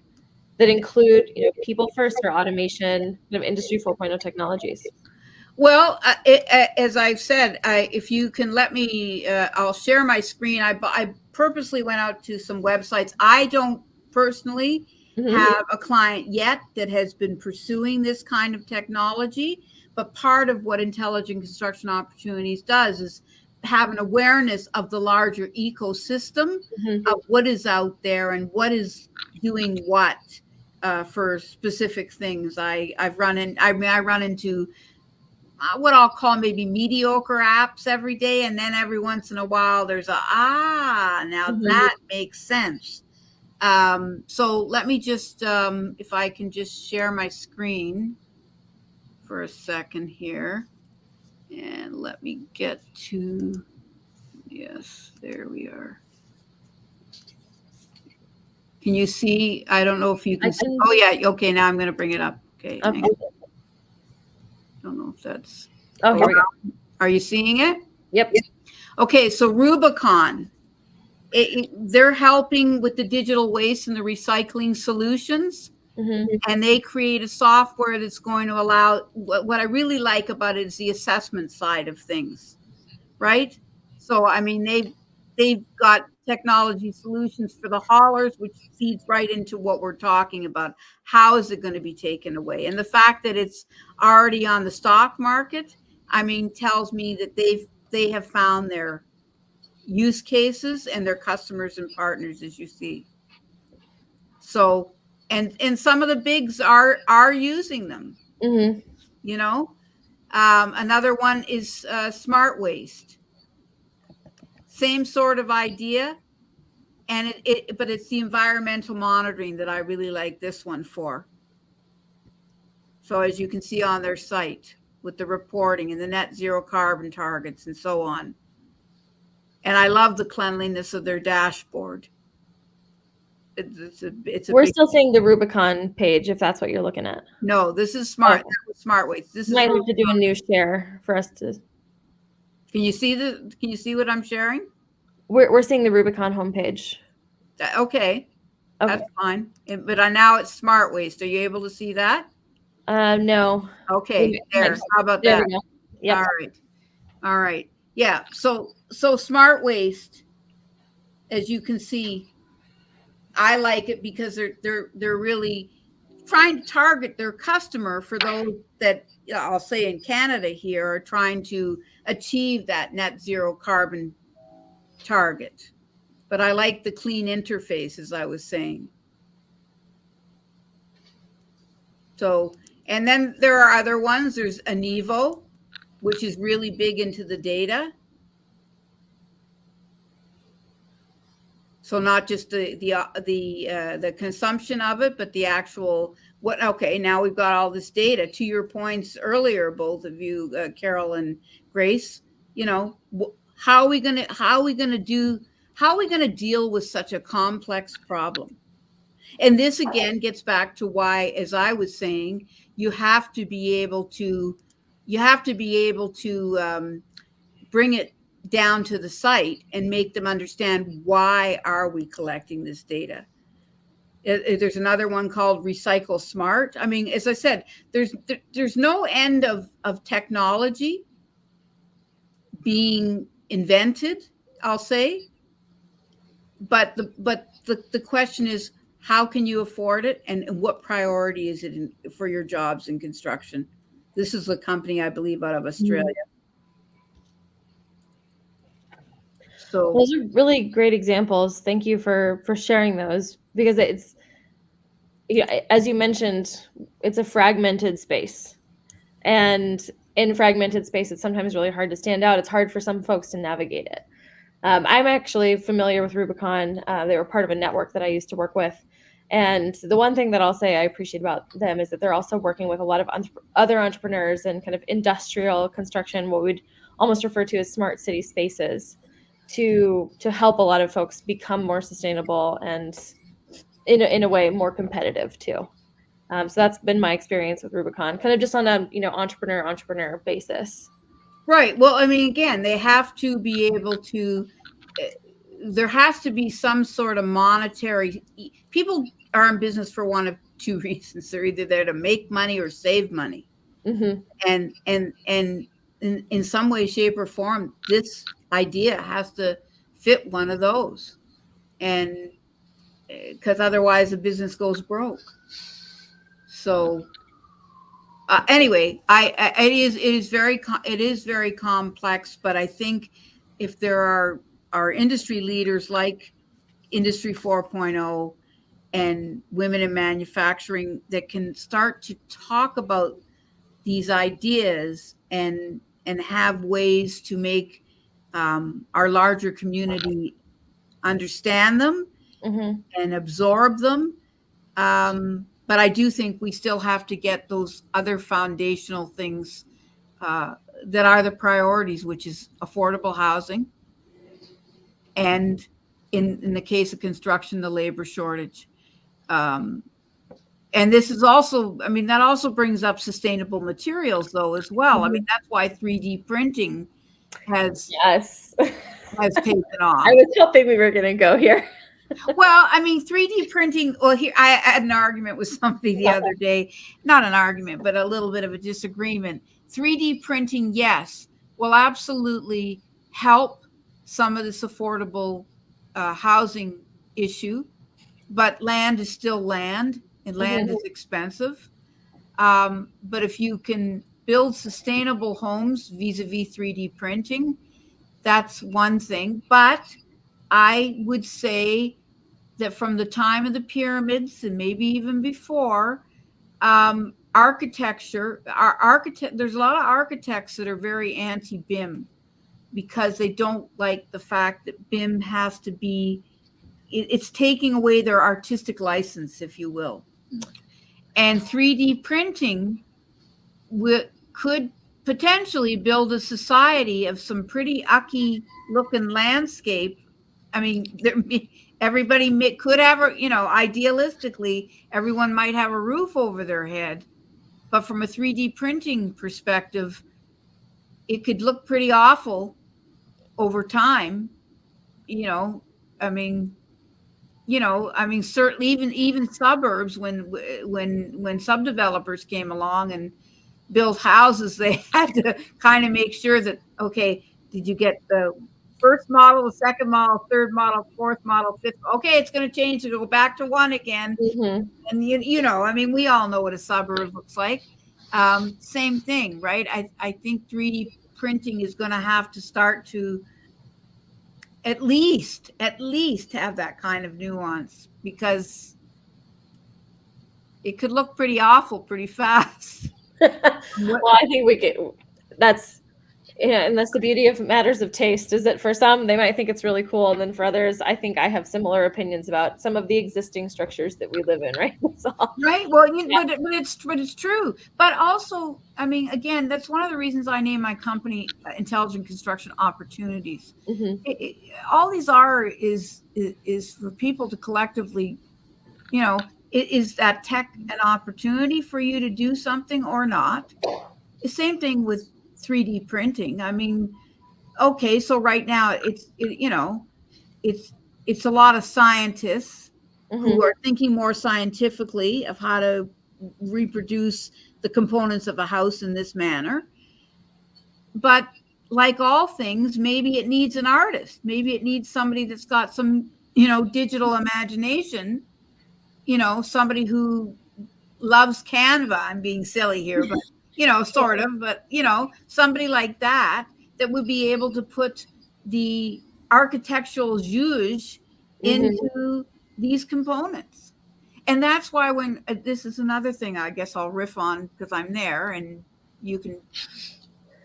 that include, people first or automation, kind of industry 4.0 technologies? Well, as I've said, if you can let me, I'll share my screen. I purposely went out to some websites. I don't personally have a client yet that has been pursuing this kind of technology, but part of what Intelligent Construction Opportunities does is have an awareness of the larger ecosystem of what is out there and what is doing what for specific things. I run into what I'll call maybe mediocre apps every day. And then every once in a while there's now that makes sense. So let me just, if I can just share my screen for a second here, and let me get to, yes, there we are. Can you see? I don't know if you can see. Oh yeah. Okay. Now I'm going to bring it up. Okay. I don't know if that's. Oh, here we go. Are you seeing it? Yep. Okay, so Rubicon, they're helping with the digital waste and the recycling solutions. And they create a software that's going to allow, what I really like about it is the assessment side of things, right? So, I mean, they've got technology solutions for the haulers, which feeds right into what we're talking about. How is it going to be taken away? And the fact that it's already on the stock market, I mean, tells me that they have found their use cases and their customers and partners, as you see. So, and some of the bigs are using them. Another one is Smart Waste. Same sort of idea, and but it's the environmental monitoring that I really like this one for. So as you can see on their site with the reporting and the net zero carbon targets and so on. And I love the cleanliness of their dashboard. We're still seeing the Rubicon page, if that's what you're looking at. No, this is Smart. Okay. That was Smart Waste. This might have to do a new share for us to. Can you see what I'm sharing? We're seeing the Rubicon homepage. Okay. That's fine. But now it's Smart Waste. Are you able to see that? No. Okay. There. How about that? Yep. All right. Yeah. So Smart Waste, as you can see, I like it because they're really trying to target their customer for those that, I'll say in Canada here, are trying to achieve that net zero carbon target. But I like the clean interface, as I was saying. So, and then there are other ones. There's Anivo, which is really big into the data. So not just the consumption of it, but the actual okay, now we've got all this data. To your points earlier, both of you, Carol and Grace, how are we going to deal with such a complex problem? And this again gets back to why, as I was saying, you have to be able to bring it down to the site and make them understand, why are we collecting this data? There's another one called Recycle Smart. I mean, as I said, there's no end of technology being invented, I'll say. But the question is, how can you afford it, and what priority is it for your jobs in construction? This is a company, I believe, out of Australia. So those are really great examples. Thank you for sharing those, because it's, as you mentioned, it's a fragmented space, and in fragmented space, it's sometimes really hard to stand out. It's hard for some folks to navigate it. I'm actually familiar with Rubicon. They were part of a network that I used to work with. And the one thing that I'll say I appreciate about them is that they're also working with a lot of other entrepreneurs and kind of industrial construction, what we'd almost refer to as smart city spaces, to help a lot of folks become more sustainable and in a way more competitive too. So that's been my experience with Rubicon, kind of just on a entrepreneur basis. Right. Well, I mean, again, they have to be able to. There has to be some sort of monetary. People are in business for one of two reasons. They're either there to make money or save money, Mm-hmm. and in some way, shape, or form, this idea has to fit one of those, and because otherwise the business goes broke. So anyway, it is very complex, but I think if there are industry leaders like Industry 4.0 and women in manufacturing that can start to talk about these ideas and have ways to make our larger community understand them Mm-hmm. and absorb them. But I do think we still have to get those other foundational things that are the priorities, which is affordable housing, and in the case of construction, the labor shortage. And this is also, I mean, that also brings up sustainable materials, though, as well. I mean, that's why 3D printing has Yes. taken off. I was hoping we were going to go here. Well, I mean, 3D printing. Well, here I had an argument with somebody the other day. Not an argument, but a little bit of a disagreement. 3D printing, yes, will absolutely help some of this affordable housing issue, but land is still land, and land is expensive. But if you can build sustainable homes vis-a-vis 3D printing, that's one thing. But I would say that from the time of the pyramids and maybe even before, architecture, there's a lot of architects that are very anti-BIM because they don't like the fact that BIM has to be, it's taking away their artistic license, if you will. And 3D printing could potentially build a society of some pretty ucky looking landscape. I mean, everybody could have, idealistically, everyone might have a roof over their head. But from a 3D printing perspective, it could look pretty awful over time. Certainly even suburbs, when subdevelopers came along and built houses, they had to kind of make sure that, okay, did you get the first model, the second model, third model, fourth model, fifth? Okay, it's going to change. It'll go back to one again. Mm-hmm. And we all know what a suburb looks like. Same thing, right? I think 3D printing is going to have to start to at least have that kind of nuance, because it could look pretty awful pretty fast. Well, I think and that's the beauty of matters of taste, is that for some, they might think it's really cool. And then for others, I think I have similar opinions about some of the existing structures that we live in, right? Right. Well, but it's true. But also, I mean, again, that's one of the reasons I named my company Intelligent Construction Opportunities. Mm-hmm. All these is for people to collectively, is that tech an opportunity for you to do something or not? The same thing with 3D printing. I mean, okay, so right now it's a lot of scientists who are thinking more scientifically of how to reproduce the components of a house in this manner. But like all things, maybe it needs an artist. Maybe it needs somebody that's got some, digital imagination, somebody who loves Canva. I'm being silly here, but sort of, but somebody like that would be able to put the architectural zhuzh into these components. And that's why when this is another thing I guess I'll riff on, because I'm there and you can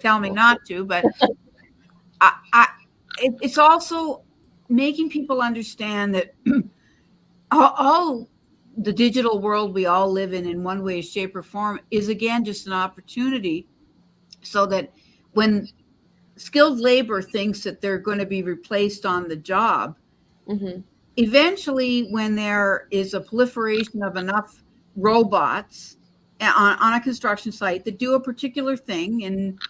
tell me not to, but it's also making people understand that all the digital world we all live in one way, shape, or form is again just an opportunity, so that when skilled labor thinks that they're going to be replaced on the job, Mm-hmm. eventually, when there is a proliferation of enough robots on a construction site that do a particular thing, and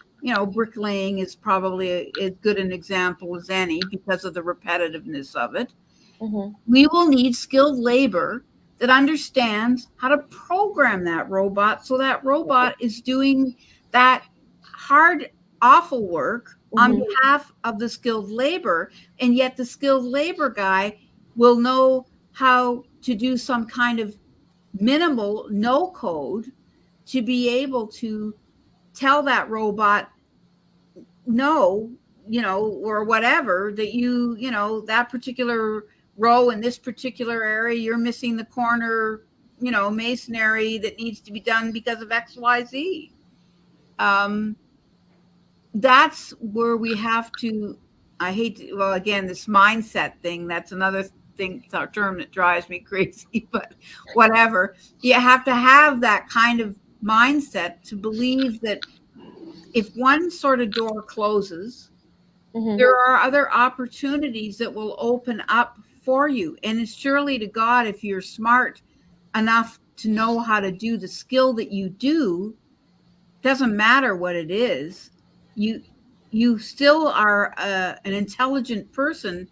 bricklaying is probably as good an example as any because of the repetitiveness of it. Mm-hmm. We will need skilled labor that understands how to program that robot, so that robot is doing that hard, awful work on Mm-hmm. behalf of the skilled labor. And yet the skilled labor guy will know how to do some kind of minimal no code to be able to tell that robot no, or whatever, that that particular row in this particular area, you're missing the corner, masonry that needs to be done because of XYZ. That's where we have to, I hate to, well, again, this mindset thing, that's another thing, term that drives me crazy, but whatever. You have to have that kind of mindset to believe that if one sort of door closes, Mm-hmm. there are other opportunities that will open up for you. And it's surely to God, if you're smart enough to know how to do the skill that you do, doesn't matter what it is, you still are an intelligent person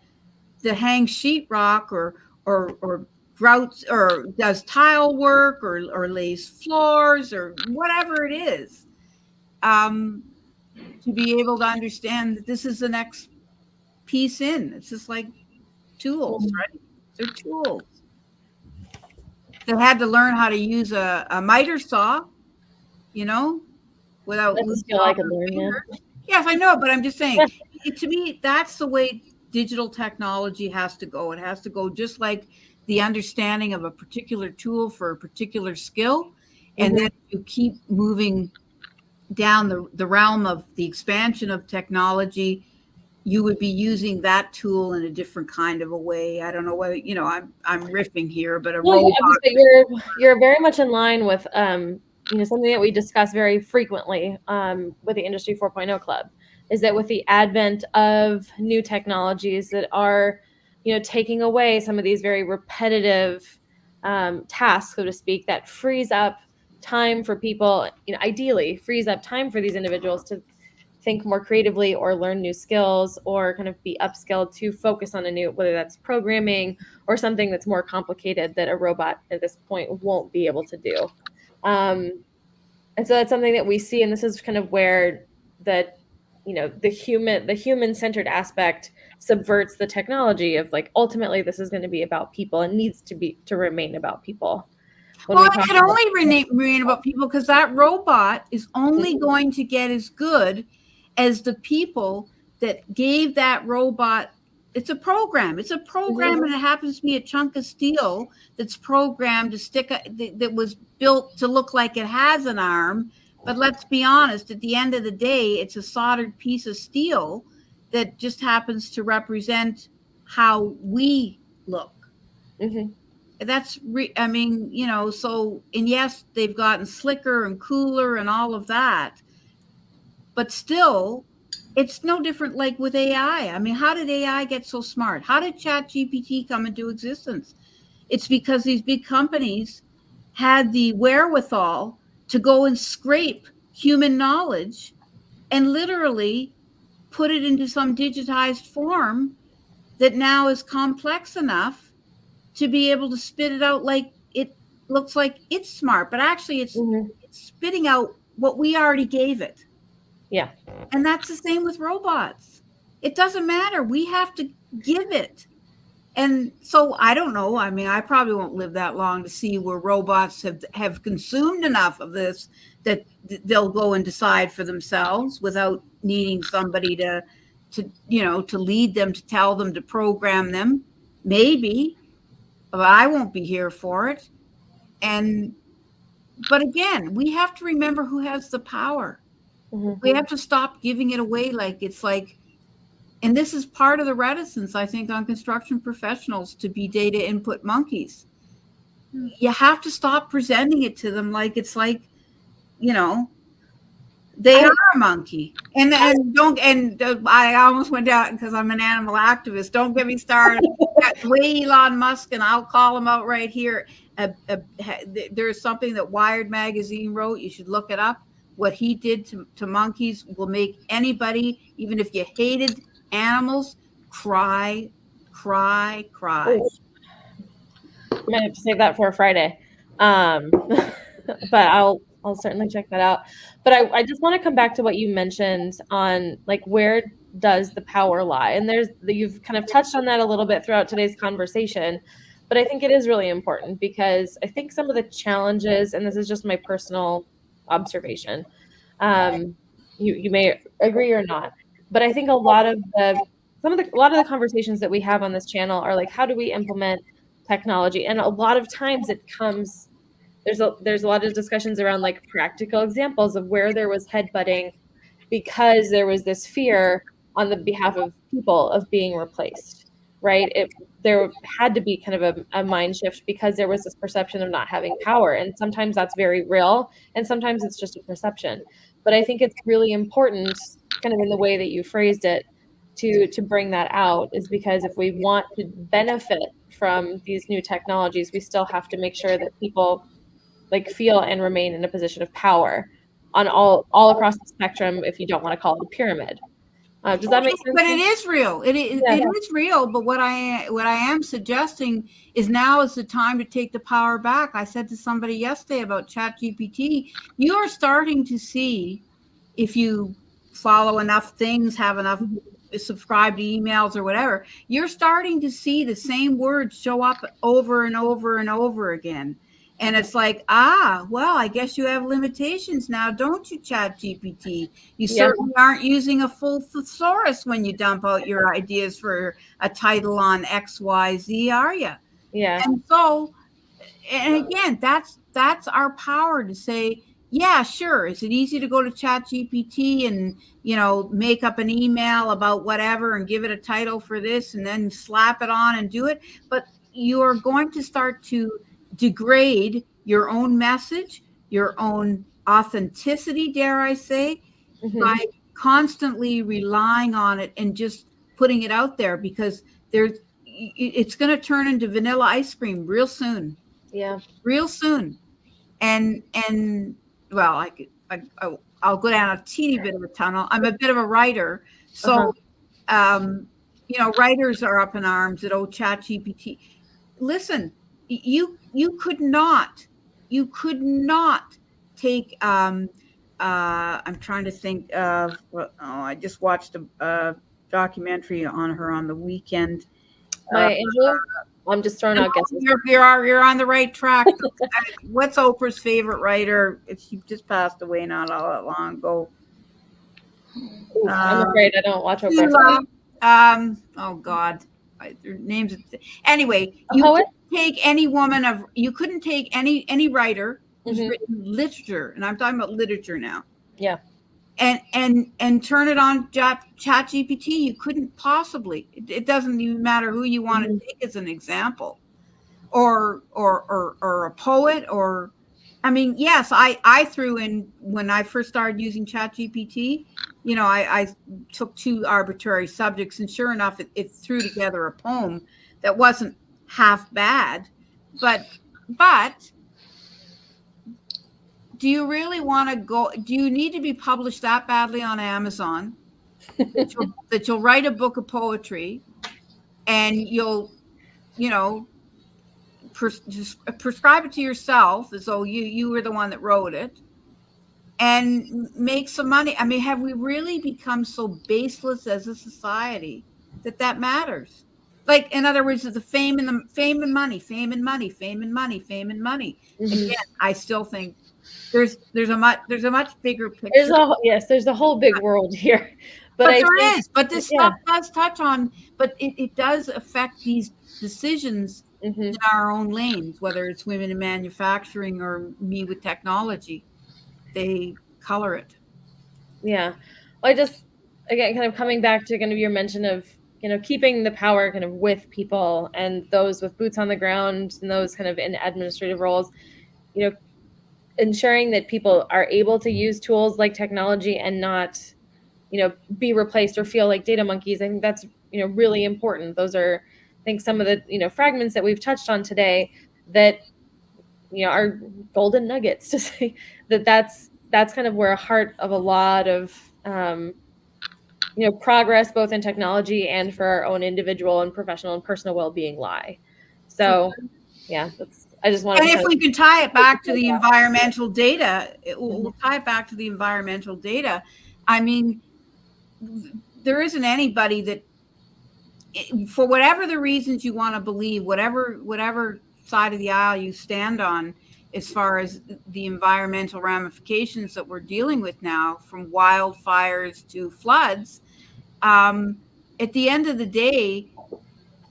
that hangs sheetrock or grouts or does tile work or lays floors or whatever it is, to be able to understand that this is the next piece in. It's just like tools, right? They're tools. They had to learn how to use a miter saw, without That's a losing skill all I could their learn, yeah. fingers. Yes, I know, but I'm just saying, to me, that's the way digital technology has to go. It has to go just like the understanding of a particular tool for a particular skill. And Mm-hmm. then you keep moving down the realm of the expansion of technology, you would be using that tool in a different kind of a way. I don't know whether, I'm riffing here, but a Well, yeah, robot. but you're very much in line with something that we discuss very frequently with the Industry 4.0 Club, is that with the advent of new technologies that are taking away some of these very repetitive tasks, so to speak, that frees up time for people, ideally frees up time for these individuals to think more creatively or learn new skills or kind of be upskilled to focus on a new, whether that's programming or something that's more complicated that a robot at this point won't be able to do. And so that's something that we see, and this is kind of where the human centered aspect subverts the technology of, like, ultimately this is going to be about people and needs to remain about people. When Well, we it talk can about, only remain about people because that robot is only going to get as good as the people that gave that robot. It's a program. It's a program, and it happens to be a chunk of steel that's programmed to stick that was built to look like it has an arm. But let's be honest, at the end of the day, it's a soldered piece of steel that just happens to represent how we look. Mhm. That's I mean, so, and yes, they've gotten slicker and cooler and all of that, but still, it's no different like with AI. I mean, how did AI get so smart? How did ChatGPT come into existence? It's because these big companies had the wherewithal to go and scrape human knowledge and literally put it into some digitized form that now is complex enough to be able to spit it out like it looks like it's smart, but actually it's Mhm. spitting out what we already gave it. Yeah. And that's the same with robots. It doesn't matter. We have to give it. And so I don't know. I mean, I probably won't live that long to see where robots have consumed enough of this that they'll go and decide for themselves without needing somebody to lead them, to tell them, to program them. Maybe, but I won't be here for it. But again, we have to remember who has the power. We have to stop giving it away like it's like, and this is part of the reticence, I think, on construction professionals to be data input monkeys. You have to stop presenting it to them like it's like, you know, they are a monkey. And I almost went out because I'm an animal activist. Don't get me started. The way Elon Musk, and I'll call him out right here. There's something that Wired magazine wrote. You should look it up. What he did to monkeys will make anybody, even if you hated animals, cry. Oh, I might have to save that for a Friday. But I'll certainly check that out. But I just want to come back to what you mentioned on like where does the power lie? And you've kind of touched on that a little bit throughout today's conversation. But I think it is really important because I think some of the challenges, and this is just my personal observation, you may agree or not, but I think a lot of the conversations that we have on this channel are like, how do we implement technology? And a lot of times it comes there's a lot of discussions around like practical examples of where there was headbutting because there was this fear on the behalf of people of being replaced, right? There had to be kind of a mind shift because there was this perception of not having power. And sometimes that's very real, and sometimes it's just a perception. But I think it's really important, kind of in the way that you phrased it, to bring that out, is because if we want to benefit from these new technologies, we still have to make sure that people like feel and remain in a position of power on all across the spectrum, if you don't want to call it a pyramid. Does that make sense? But it is real. It is real. But what I am suggesting is now is the time to take the power back. I said to somebody yesterday about ChatGPT, you are starting to see, if you follow enough things, have enough subscribe to emails or whatever, you're starting to see the same words show up over and over and over again. And it's like, well, I guess you have limitations now, don't you, ChatGPT? You certainly aren't using a full thesaurus when you dump out your ideas for a title on XYZ, are you? Yeah. And so, and again, that's our power to say, yeah, sure. Is it easy to go to ChatGPT and, make up an email about whatever and give it a title for this and then slap it on and do it? But you are going to start to degrade your own message, your own authenticity, dare I say, by constantly relying on it and just putting it out there, because it's going to turn into vanilla ice cream real soon. Yeah. Real soon. And well, I'll go down a teeny bit of a tunnel. I'm a bit of a writer. So, writers are up in arms at ChatGPT. Listen, you could not take I'm trying to think of I just watched a documentary on her on the weekend. Maya Angelou? I'm just throwing out guesses. You're on the right track. What's Oprah's favorite writer? She just passed away not all that long ago. I'm afraid I don't watch Oprah. Oh God, their names. Anyway, poet? Take any woman you couldn't take any writer who's written literature, and I'm talking about literature now. Yeah. And turn it on ChatGPT. You couldn't possibly. It doesn't even matter who you want to take as an example, or a poet, or I mean, yes, I threw in when I first started using ChatGPT. I took 2 arbitrary subjects, and sure enough, it threw together a poem that wasn't half bad, but do you really want to go? Do you need to be published that badly on Amazon that you'll write a book of poetry and you'll, prescribe it to yourself as though you were the one that wrote it and make some money? I mean, have we really become so baseless as a society that matters? Like, in other words, the fame and money. Again, I still think there's a much bigger picture. There's a whole big world here, but but this stuff does touch on, but it does affect these decisions in our own lanes, whether it's women in manufacturing or me with technology. They color it. Yeah. Well, I just, again, kind of coming back to kind of your mention of, keeping the power kind of with people and those with boots on the ground and those kind of in administrative roles, you know, ensuring that people are able to use tools like technology and not, be replaced or feel like data monkeys. I think that's, really important. Those are, I think, some of the, fragments that we've touched on today that, are golden nuggets to say that's kind of where a heart of a lot of, progress both in technology and for our own individual and professional and personal well-being lie. So yeah, I just wanted And to if kind we of can tie it back to the that. environmental data, Mhm. we'll tie it back to the environmental data. I mean, there isn't anybody that, for whatever the reasons you want to believe, whatever side of the aisle you stand on, as far as the environmental ramifications that we're dealing with now, from wildfires to floods, at the end of the day,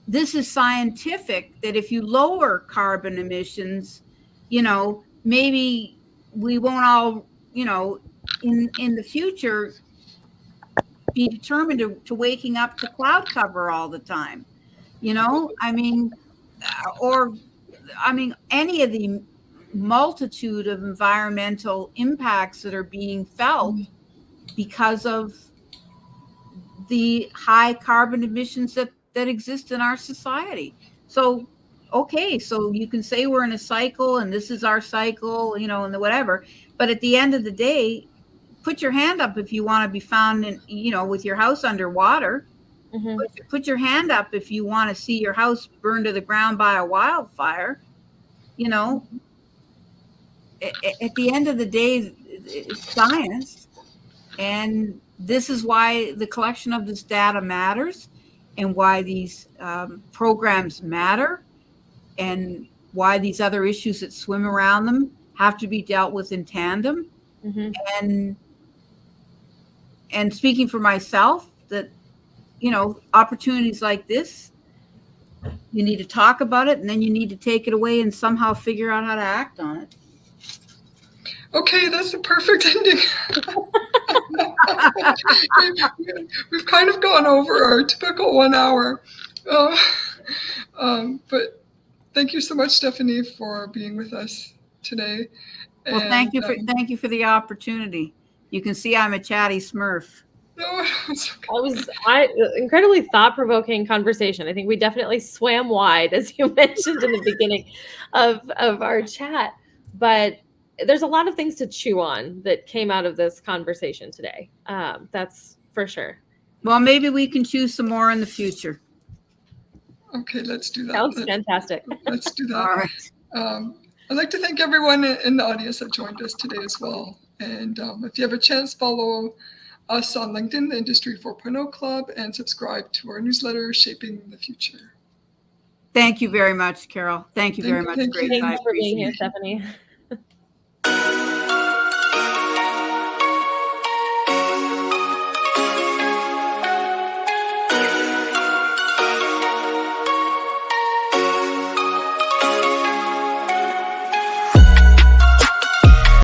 this is scientific, that if you lower carbon emissions, maybe we won't all, in the future, be determined to waking up to cloud cover all the time. I mean, or I mean, any of the multitude of environmental impacts that are being felt because of the high carbon emissions that exist in our society. So, okay, so you can say we're in a cycle and this is our cycle, and the whatever, but at the end of the day, put your hand up if you want to be found in, with your house underwater. Mhm. Put your hand up if you want to see your house burned to the ground by a wildfire. You know, at the end of the day, it's science. And this is why the collection of this data matters, and why these programs matter, and why these other issues that swim around them have to be dealt with in tandem. Mhm. And speaking for myself, that opportunities like this, you need to talk about it, and then you need to take it away and somehow figure out how to act on it. Okay, that's the perfect ending. We've kind of gone over our typical 1 hour. Uh, but thank you so much, Stephanie, for being with us today. Well, And thank you for the opportunity. You can see I'm a chatty Smurf. no, it's okay. Incredibly thought-provoking conversation. I think we definitely swam wide, as you mentioned in the beginning of our chat. But there's a lot of things to chew on that came out of this conversation today. That's for sure. Well, maybe we can choose some more in the future. Okay, let's do that. Sounds fantastic. Let's do that. All right. I'd like to thank everyone in the audience that joined us today as well. And if you have a chance, follow us on LinkedIn, the Industry 4.0 Club, and subscribe to our newsletter, Shaping the Future. Thank you very much, Carol. Thank you very much. Thank Great. you. Thanks I for being appreciate here, it. Stephanie.